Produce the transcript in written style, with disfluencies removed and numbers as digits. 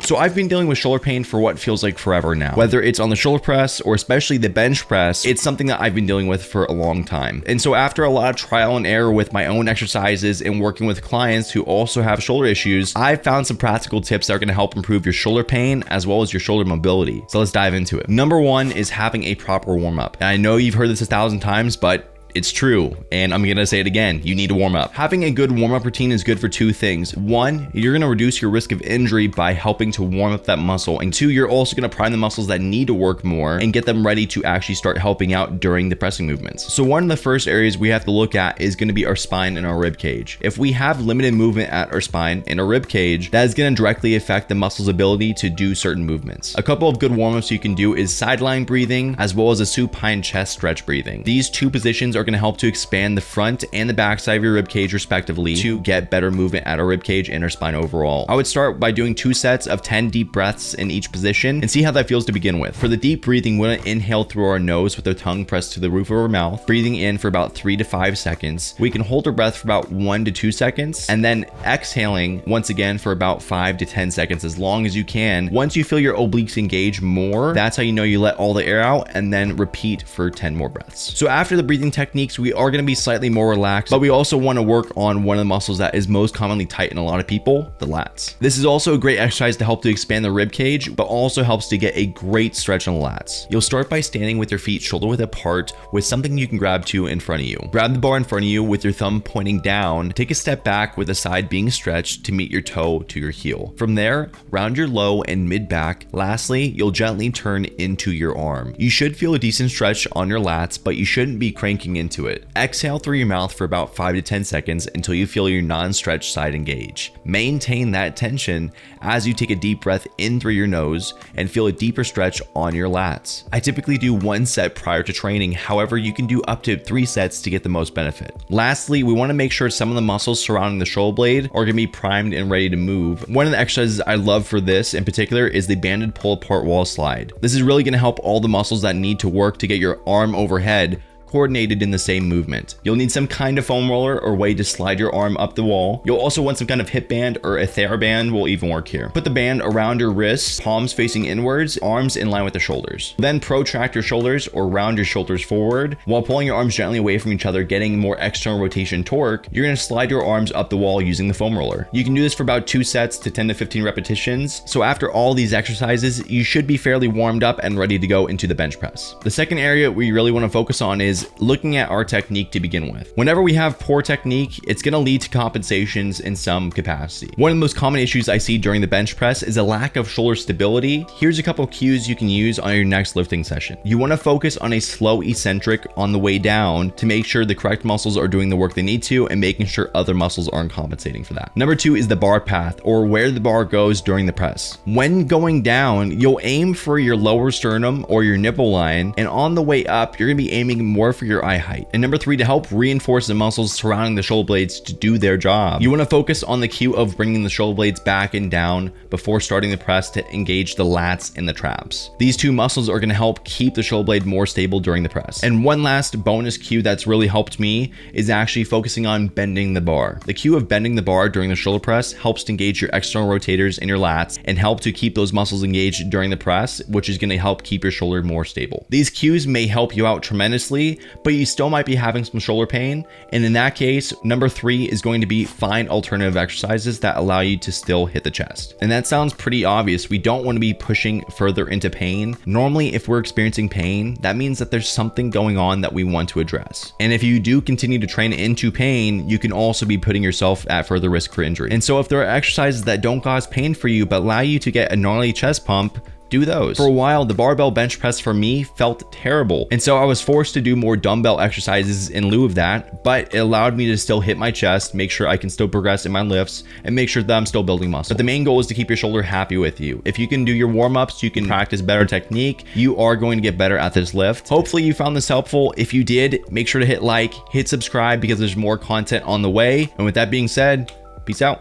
So I've been dealing with shoulder pain for what feels like forever now. Whether it's on the shoulder press or especially the bench press, it's something that I've been dealing with for a long time. And so after a lot of trial and error with my own exercises and working with clients who also have shoulder issues, I've found some practical tips that are going to help improve your shoulder pain as well as your shoulder mobility. So let's dive into it. Number one is having a proper warm up. And I know you've heard this 1,000 times, but it's true, and I'm gonna say it again. You need to warm up. Having a good warm-up routine is good for two things. One, you're gonna reduce your risk of injury by helping to warm up that muscle. And two, you're also gonna prime the muscles that need to work more and get them ready to actually start helping out during the pressing movements. So one of the first areas we have to look at is gonna be our spine and our rib cage. If we have limited movement at our spine and our rib cage, that is gonna directly affect the muscle's ability to do certain movements. A couple of good warm-ups you can do is sideline breathing as well as a supine chest stretch breathing. These two positions are going to help to expand the front and the back side of your rib cage respectively to get better movement at our rib cage and our spine overall. I would start by doing 2 sets of 10 deep breaths in each position and see how that feels to begin with. For the deep breathing, we're going to inhale through our nose with our tongue pressed to the roof of our mouth, breathing in for about 3 to 5 seconds. We can hold our breath for about 1 to 2 seconds and then exhaling once again for about 5 to 10 seconds as long as you can. Once you feel your obliques engage more, that's how you know you let all the air out, and then repeat for 10 more breaths. So after the breathing techniques, we are going to be slightly more relaxed, but we also want to work on one of the muscles that is most commonly tight in a lot of people, the lats. This is also a great exercise to help to expand the rib cage, but also helps to get a great stretch on the lats. You'll start by standing with your feet shoulder width apart with something you can grab to in front of you. Grab the bar in front of you with your thumb pointing down. Take a step back with the side being stretched to meet your toe to your heel. From there, round your low and mid back. Lastly, you'll gently turn into your arm. You should feel a decent stretch on your lats, but you shouldn't be cranking into it. Exhale through your mouth for about 5 to 10 seconds until you feel your non-stretched side engage. Maintain that tension as you take a deep breath in through your nose and feel a deeper stretch on your lats. I typically do 1 set prior to training, however, you can do up to 3 sets to get the most benefit. Lastly, we want to make sure some of the muscles surrounding the shoulder blade are going to be primed and ready to move. One of the exercises I love for this in particular is the banded pull apart wall slide. This is really going to help all the muscles that need to work to get your arm overhead coordinated in the same movement. You'll need some kind of foam roller or way to slide your arm up the wall. You'll also want some kind of hip band or a TheraBand will even work here. Put the band around your wrists, palms facing inwards, arms in line with the shoulders. Then protract your shoulders or round your shoulders forward while pulling your arms gently away from each other, getting more external rotation torque. You're going to slide your arms up the wall using the foam roller. You can do this for about 2 sets to 10 to 15 repetitions. So after all these exercises, you should be fairly warmed up and ready to go into the bench press. The second area we really want to focus on is looking at our technique to begin with. Whenever we have poor technique, it's going to lead to compensations in some capacity. One of the most common issues I see during the bench press is a lack of shoulder stability. Here's a couple cues you can use on your next lifting session. You want to focus on a slow eccentric on the way down to make sure the correct muscles are doing the work they need to and making sure other muscles aren't compensating for that. Number 2 is the bar path, or where the bar goes during the press. When going down, you'll aim for your lower sternum or your nipple line, and on the way up, you're going to be aiming more for your eye height. And number 3, to help reinforce the muscles surrounding the shoulder blades to do their job, you want to focus on the cue of bringing the shoulder blades back and down before starting the press to engage the lats and the traps. These 2 muscles are going to help keep the shoulder blade more stable during the press. And one last bonus cue that's really helped me is actually focusing on bending the bar. The cue of bending the bar during the shoulder press helps to engage your external rotators and your lats and help to keep those muscles engaged during the press, which is going to help keep your shoulder more stable. These cues may help you out tremendously, but you still might be having some shoulder pain. And in that case, number 3 is going to be find alternative exercises that allow you to still hit the chest. And that sounds pretty obvious. We don't want to be pushing further into pain. Normally, if we're experiencing pain, that means that there's something going on that we want to address. And if you do continue to train into pain, you can also be putting yourself at further risk for injury. And so if there are exercises that don't cause pain for you, but allow you to get a gnarly chest pump, do those. For a while, the barbell bench press for me felt terrible, and so I was forced to do more dumbbell exercises in lieu of that, but it allowed me to still hit my chest, make sure I can still progress in my lifts, and make sure that I'm still building muscle. But the main goal is to keep your shoulder happy with you. If you can do your warm-ups, you can practice better technique, you are going to get better at this lift. Hopefully you found this helpful. If you did, make sure to hit like, hit subscribe, because there's more content on the way. And with that being said, peace out.